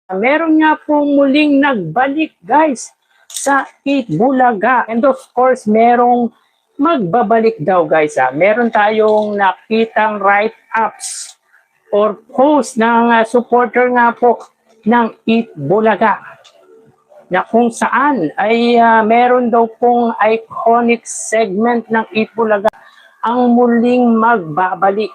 Meron nga po muling nagbalik guys sa Eat Bulaga. And of course, merong magbabalik daw guys. Meron tayong nakitang write-ups or post ng supporter nga po ng Eat Bulaga na kung saan ay meron daw pong iconic segment ng Eat Bulaga ang muling magbabalik.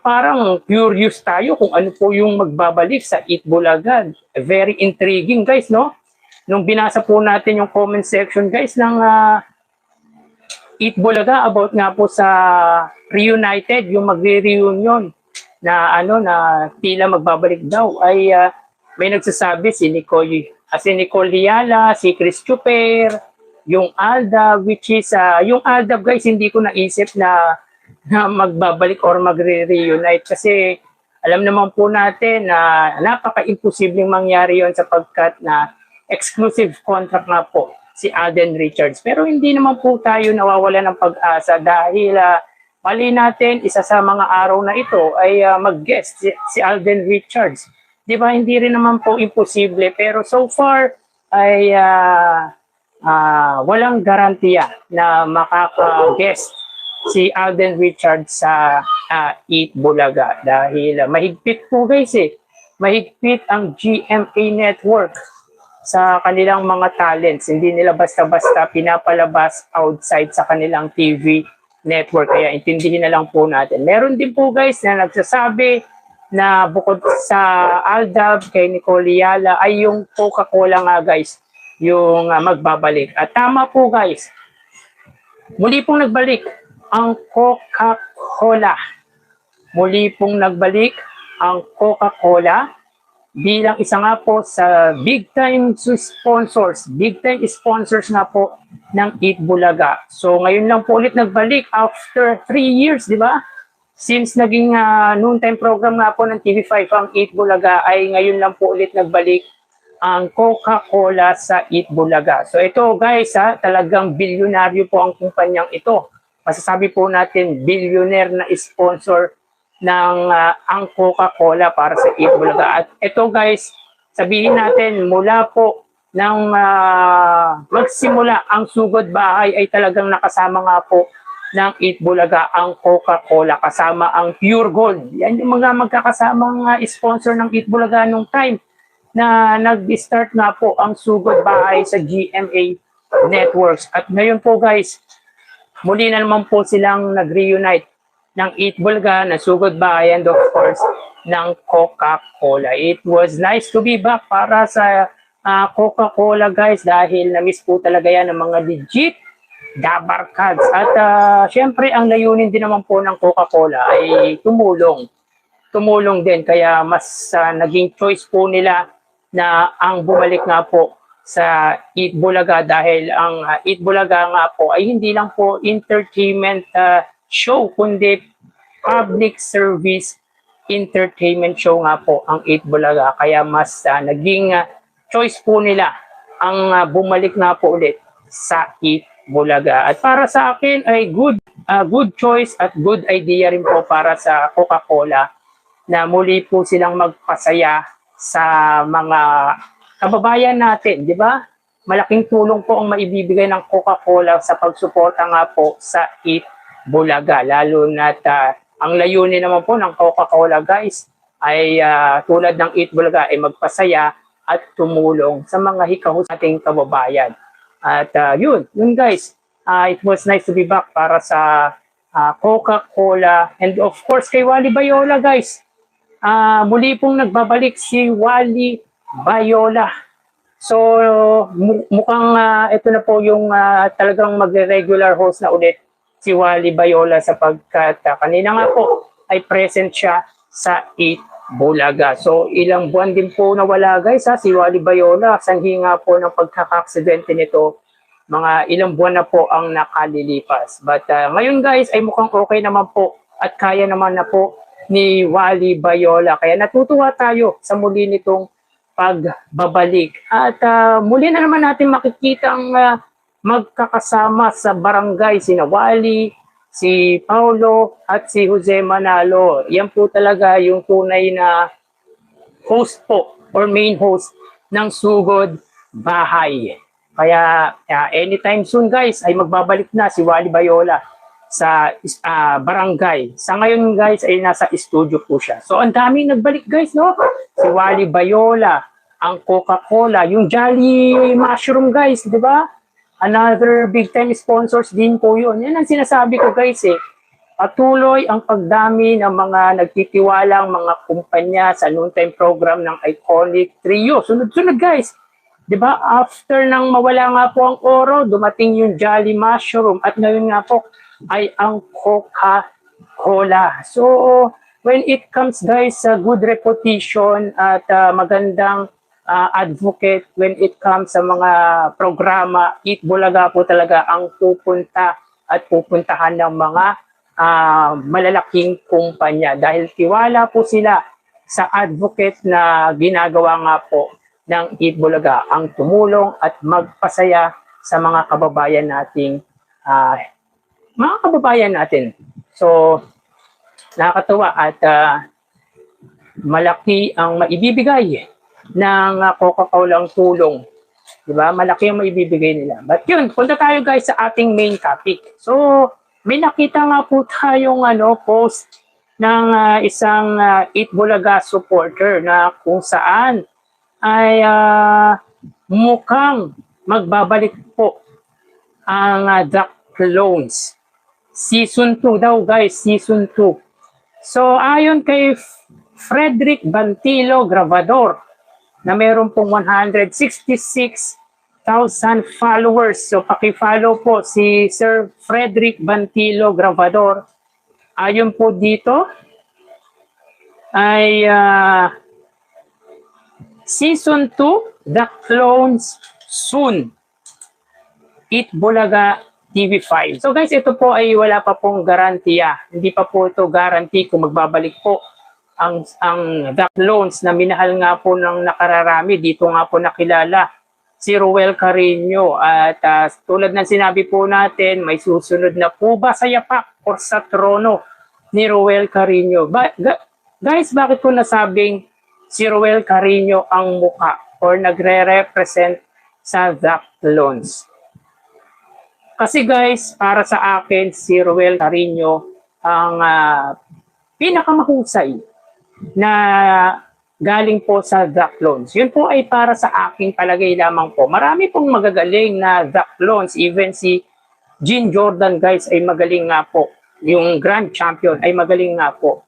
Parang curious tayo kung ano po yung magbabalik sa Eat Bulaga. Very intriguing guys, no? Nung binasa po natin yung comment section guys ng Eat Bulaga about nga po sa Reunited, yung magre-reunion na na tila magbabalik daw ay may nagsasabi si Nicole Liala, si Chris Chuper, yung Aldab, which is yung Aldab guys hindi ko naisip na magbabalik or magre-reunite kasi alam naman po natin na napaka-imposibleng mangyari yon sapagkat na exclusive contract nga po si Alden Richards. Pero hindi naman po tayo nawawala ng pag-asa dahil mali natin isa sa mga araw na ito ay mag-guest si Alden Richards. Di ba hindi rin naman po imposible pero so far ay walang garantiya na makaka-guest si Alden Richards sa Eat Bulaga dahil mahigpit po guys mahigpit ang GMA Network sa kanilang mga talents. Hindi nila basta-basta pinapalabas outside sa kanilang TV network. Kaya intindihin na lang po natin. Meron din po guys na nagsasabi na bukod sa Aldab kay Nicole Liala ay yung Coca-Cola nga guys yung magbabalik. At tama po guys. Muli pong nagbalik ang Coca-Cola. Muli pong nagbalik ang Coca-Cola bilang isa nga po sa big time sponsors nga po ng Eat Bulaga. So ngayon lang po ulit nagbalik after 3 years, di ba? Since naging noontime program nga po ng TV5 ang Eat Bulaga ay ngayon lang po ulit nagbalik ang Coca-Cola sa Eat Bulaga. So ito guys talagang bilyonaryo po ang kumpanyang ito. Masasabi po natin billionaire na sponsor ng ang Coca-Cola para sa Eat Bulaga. At ito guys, sabihin natin mula po nang magsimula ang sugod bahay ay talagang nakasama nga po ng Eat Bulaga ang Coca-Cola kasama ang Pure Gold. Yan yung mga magkakasamang sponsor ng Eat Bulaga nung time na nag-start nga po ang sugod bahay sa GMA Networks. At ngayon po guys, muli na naman po silang nag-reunite ng Eat Bulaga, na sugod bahay, and of course, ng Coca-Cola. It was nice to be back para sa Coca-Cola guys dahil na-miss po talaga yan ng mga legit dabarkads. At syempre, ang layunin din naman po ng Coca-Cola ay tumulong. Tumulong din, kaya mas naging choice po nila na ang bumalik nga po sa Eat Bulaga dahil ang Eat Bulaga nga po ay hindi lang po entertainment show kundi public service entertainment show nga po ang Eat Bulaga, kaya mas naging choice po nila ang bumalik nga po ulit sa Eat Bulaga. At para sa akin ay good choice at good idea rin po para sa Coca-Cola na muli po silang magpasaya sa mga kababayan natin, di ba? Malaking tulong po ang maibibigay ng Coca-Cola sa pagsuporta nga po sa Eat Bulaga, lalo na ang layunin naman po ng Coca-Cola guys ay tulad ng Eat Bulaga ay magpasaya at tumulong sa mga hikahos ating kababayan. At yun guys, it was nice to be back para sa Coca-Cola, and of course kay Wally Bayola guys. Muli pong nagbabalik si Wally Bayola. So mukhang ito na po yung talagang magre-regular host na ulit si Wally Bayola sapagkat kanina nga po ay present siya sa Eat Bulaga. So ilang buwan din po nawala guys si Wally Bayola. Sanhi nga po ng pagkaka-aksidente nito, mga ilang buwan na po ang nakalilipas. But ngayon guys ay mukhang okay naman po at kaya naman na po ni Wally Bayola. Kaya natutuwa tayo sa muli nitong pagbabalik. At muli na naman natin makikita ang magkakasama sa barangay sina Wally, si Paulo at si Jose Manalo. Yan po talaga yung tunay na host po or main host ng Sugod Bahay. Kaya anytime soon guys ay magbabalik na si Wally Bayola sa barangay. Sa ngayon guys ay nasa studio po siya. So ang daming nagbalik guys, no? Si Wally Bayola, ang Coca-Cola, yung Jolly Mushroom guys, di ba? Another big time sponsors din po yun. Yan ang sinasabi ko guys eh. Patuloy ang pagdami ng mga nagtitiwalang mga kumpanya sa noontime program ng Iconic Trio. Sunod-sunod guys. 'Di ba? After nang mawala nga po ang Oro, dumating yung Jolly Mushroom at ngayon nga po ay ang Coca-Cola. So, when it comes guys sa good reputation at magandang advocate, when it comes sa mga programa, Eat Bulaga po talaga ang pupunta at pupuntahan ng mga malalaking kumpanya dahil tiwala po sila sa advocate na ginagawa nga po ng Eat Bulaga ang tumulong at magpasaya sa mga kababayan natin. So, nakakatuwa at malaki ang maibibigay ng Coca-Cola tulong. Diba? Malaki ang maibibigay nila. But yun, punta tayo guys sa ating main topic. So, may nakita nga po tayong post ng isang Eat Bulaga supporter na kung saan ay mukhang magbabalik po ang The Clones. Season 2 daw guys, Season 2. So ayon kay Frederick Bantilo Grabador na meron pong 166,000 followers. So paki-follow po si Sir Frederick Bantilo Grabador. Ayon po dito ay Season 2, The Clones soon. Eat Bulaga TV5. So guys, ito po ay wala pa pong garantiya. Hindi pa po ito guarantee kung magbabalik po ang The Clones na minahal nga po ng nakararami. Dito nga po nakilala si Ruel Carino. At tulad ng sinabi po natin, may susunod na po ba sa yapak o sa trono ni Ruel Carino? Guys, bakit ko nasabing si Ruel Carino ang muka or nagre-represent sa The Clones? Kasi guys, para sa akin, si Ruel Carino ang pinakamahusay na galing po sa The Clones. Yun po ay para sa aking palagay lamang po. Marami pong magagaling na The Clones. Even si Jean Jordan guys ay magaling nga po. Yung Grand Champion ay magaling nga po.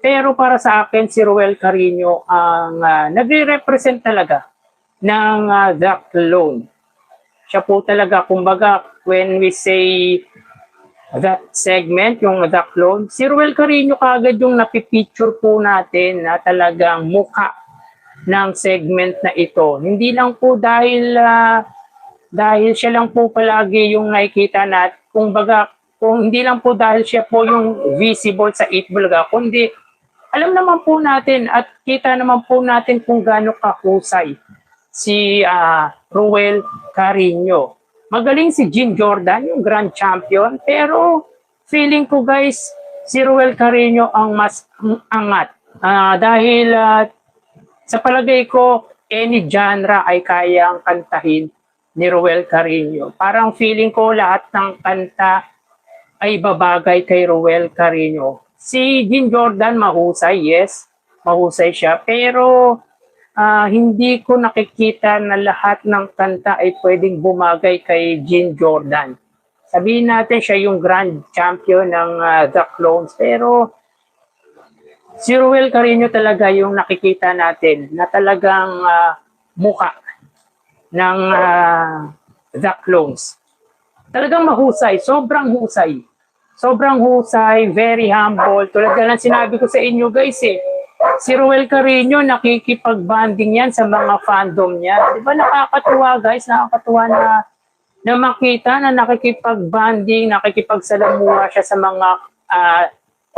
Pero para sa akin, si Ruel Carino ang nagre-represent talaga ng The Clone. Siya po talaga, kumbaga, when we say that segment, yung The Clone, si Ruel Carino kagad yung napipicture po natin na talagang mukha ng segment na ito. Hindi lang po dahil siya lang po palagi yung nakikita natin, kumbaga, kung hindi lang po dahil siya po yung visible sa Eat Bulaga, kundi alam naman po natin at kita naman po natin kung gaano kahusay si Ruel Carino. Magaling si Jean Jordan, yung Grand Champion, pero feeling ko guys, si Ruel Carino ang mas angat. Dahil sa palagay ko, any genre ay kayang kantahin ni Ruel Carino. Parang feeling ko lahat ng kanta ay babagay kay Ruel Carino. Si Jean Jordan mahusay, yes, mahusay siya, pero hindi ko nakikita na lahat ng kanta ay pwedeng bumagay kay Jean Jordan. Sabihin natin siya yung Grand Champion ng The Clones, pero si Ruel Carino talaga yung nakikita natin na talagang mukha ng The Clones. Talagang mahusay, sobrang husay. Sobrang husay, very humble. Tulad na lang sinabi ko sa inyo guys si Ruel Carino nakikipag-banding yan sa mga fandom niya. Di ba nakakatuwa guys, nakakatuwa na makita na nakikipag-banding, nakikipagsalamuha siya sa mga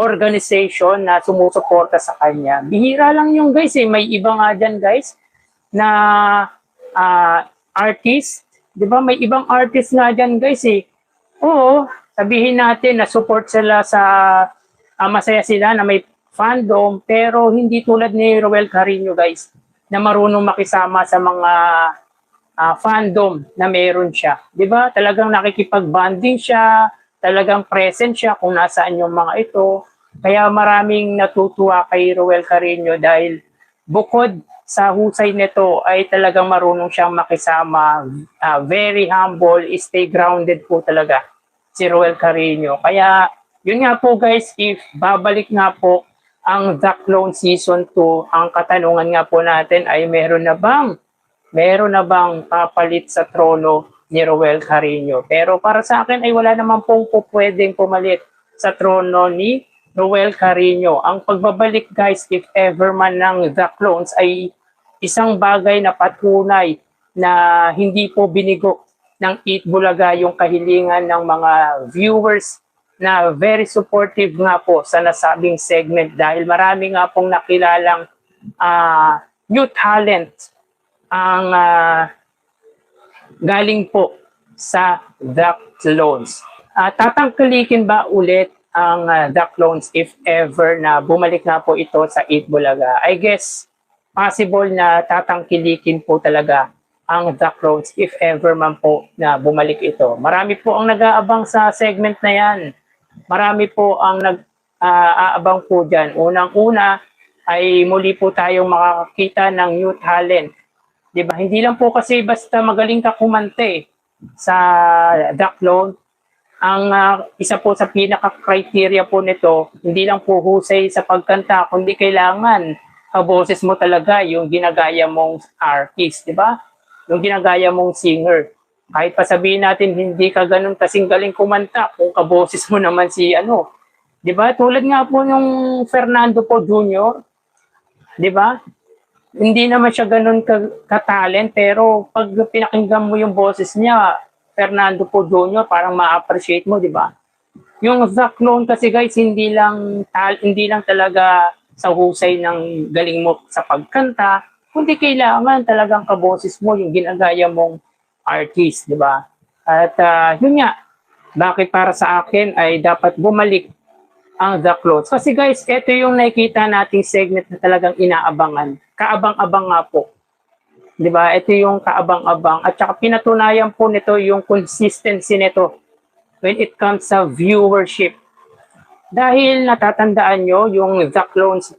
organization na sumusuporta sa kanya. Bihira lang yung guys may iba nga dyan guys na artist. Di ba may ibang artist nga dyan guys Oo, sabihin natin na support sila sa masaya sila na may fandom, pero hindi tulad ni Ruel Carino guys. na marunong makisama sa mga fandom na meron siya. 'Di ba? Talagang nakikipag-bonding siya, talagang present siya kung nasaan yung mga ito. Kaya maraming natutuwa kay Ruel Carreño dahil bukod sa husay nito ay talagang marunong siyang makisama, very humble, stay grounded po talaga si Ruel Carreño. Kaya yun nga po guys, if babalik nga po ang The Clone Season 2, ang katanungan nga po natin ay meron na bang papalit sa trono ni Ruel Carreño? Pero para sa akin ay wala naman pong pwedeng pumalit sa trono ni Ruel Carreño. Ang pagbabalik guys, if ever man ng The Clones ay isang bagay na patunay na hindi po binigo ng Eat Bulaga yung kahilingan ng mga viewers na very supportive nga po sa nasabing segment dahil marami nga pong nakilalang new talent ang galing po sa The Clones. Tatangkilikin ba ulit ang The Clones if ever na bumalik nga po ito sa Eat Bulaga? I guess possible na tatangkilikin po talaga ang The Clones if ever man po na bumalik ito. Marami po ang nag-aabang sa segment na yan. Marami po ang nag-aabang po dyan. Unang-una ay muli po tayong makakita ng new talent. Diba? Hindi lang po kasi basta magaling ka kumante sa The Clone. Ang isa po sa pinaka-criteria po nito, hindi lang po husay sa pagkanta, kundi kailangan kaboses mo talaga yung ginagaya mong artist, di ba? Yung ginagaya mong singer. Kahit pa sabihin natin hindi ka ganun kasing galing kumanta kung kaboses mo naman si ano. 'Di ba? Tulad nga po yung Fernando po Jr., 'di ba? Hindi naman siya ganun ka-talent pero pag pinakinggan mo yung boses niya, Fernando po Jr., parang ma-appreciate mo, 'di ba? Yung The Clone kasi guys, hindi lang talaga sa husay ng galing mo sa pagkanta, kundi kailangan talagang kaboses mo yung ginagaya mong artist, di ba? At yun nga, bakit para sa akin ay dapat bumalik ang The Clones. Kasi guys, ito yung nakikita nating segment na talagang inaabangan. Kaabang-abang nga po. Di ba? Ito yung kaabang-abang. At saka pinatunayan po nito yung consistency nito when it comes sa viewership. Dahil natatandaan nyo yung The Clones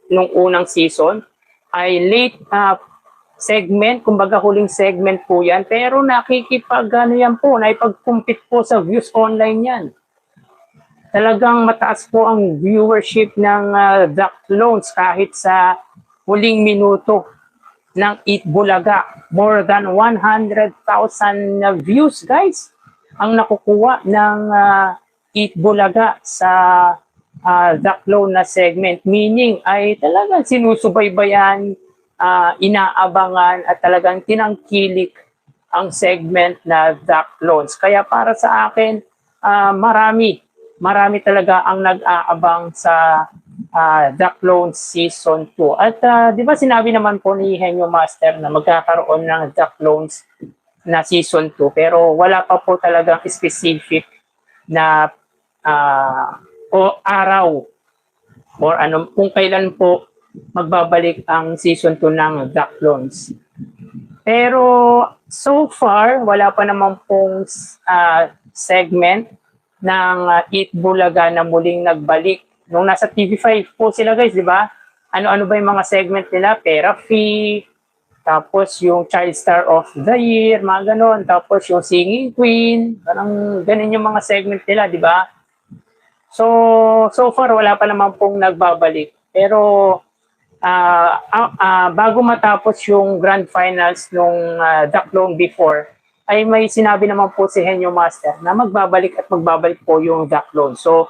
nung unang season ay late segment, kumbaga huling segment po yan, pero naipag-compete po sa views online yan. Talagang mataas po ang viewership ng The Clones kahit sa huling minuto ng Eat Bulaga. More than 100,000 views guys ang nakukuha ng Eat Bulaga sa The Clone na segment. Meaning ay talagang sinusubaybayan, inaabangan at talagang tinangkilik ang segment na The Clones. Kaya para sa akin, marami talaga ang nag-aabang sa The Clones Season 2. At di ba sinabi naman po ni Henyo Master na magkakaroon ng The Clones na Season 2 pero wala pa po talagang specific na o araw or ano kung kailan po magbabalik ang season 2 ng The Clones. Pero so far, wala pa naman pong segment ng Eat Bulaga na muling nagbalik. Nung nasa TV5 po sila guys, di ba? Ano-ano ba yung mga segment nila? Therapy, tapos yung Child Star of the Year, mga ganon. Tapos yung Singing Queen, parang ganun yung mga segment nila, di ba? So far, wala pa naman pong nagbabalik. Pero bago matapos yung grand finals nung The Clone before, ay may sinabi naman po si Henyo Master na magbabalik po yung The Clone. So,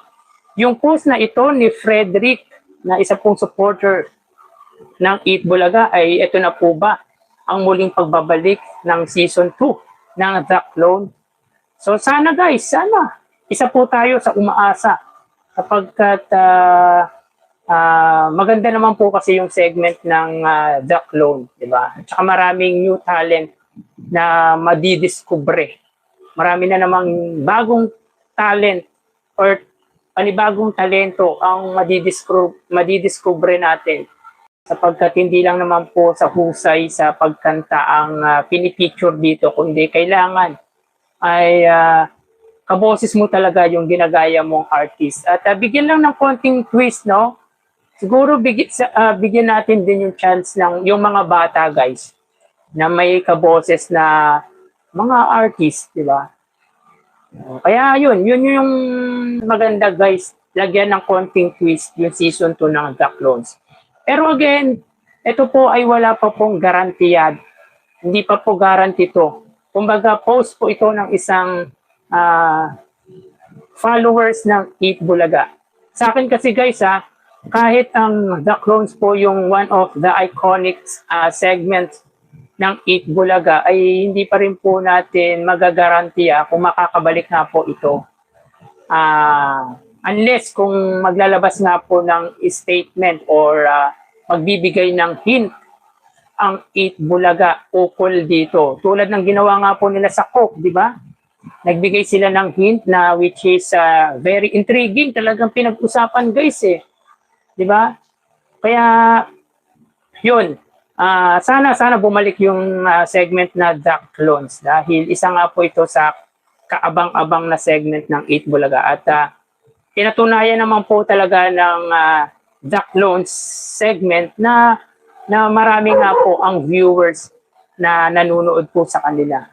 yung post na ito ni Frederick, na isa pong supporter ng Eat Bulaga, ay ito na po ba ang muling pagbabalik ng Season 2 ng The Clone? So, sana guys, isa po tayo sa umaasa kapagkat maganda naman po kasi yung segment ng The Clone, di ba? At saka maraming new talent na madidiskubre. Marami na namang bagong talent or panibagong talento ang madidiskubre natin sapagkat hindi lang naman po sa husay sa pagkanta ang pinipicture dito, kundi kailangan ay kaboses mo talaga yung ginagaya mong artist. At bigyan lang ng konting twist, no? Siguro bigyan natin din yung chance ng yung mga bata, guys, na may kaboses na mga artist, di ba? Kaya yun yung maganda, guys. Lagyan ng konting twist yung season 2 ng The Clones. Pero again, ito po ay wala pa pong garantiya. Hindi pa po guarantee to. Kumbaga, post po ito ng isang followers ng Eat Bulaga. Sa akin kasi guys, kahit ang The Clones po yung one of the iconic segments ng Eat Bulaga, ay hindi pa rin po natin magagarantiya kung makakabalik nga po ito. Unless kung maglalabas nga po ng statement or magbibigay ng hint ang Eat Bulaga ukol dito. Tulad ng ginawa nga po nila sa Coke, di ba? Nagbigay sila ng hint na which is very intriguing. Talagang pinag-usapan, guys, eh. Di ba? Kaya, yun. Sana bumalik yung segment na The Clones dahil isa nga po ito sa kaabang-abang na segment ng Eat Bulaga. At pinatunayan naman po talaga ng The Clones segment na marami nga po ang viewers na nanonood po sa kanila.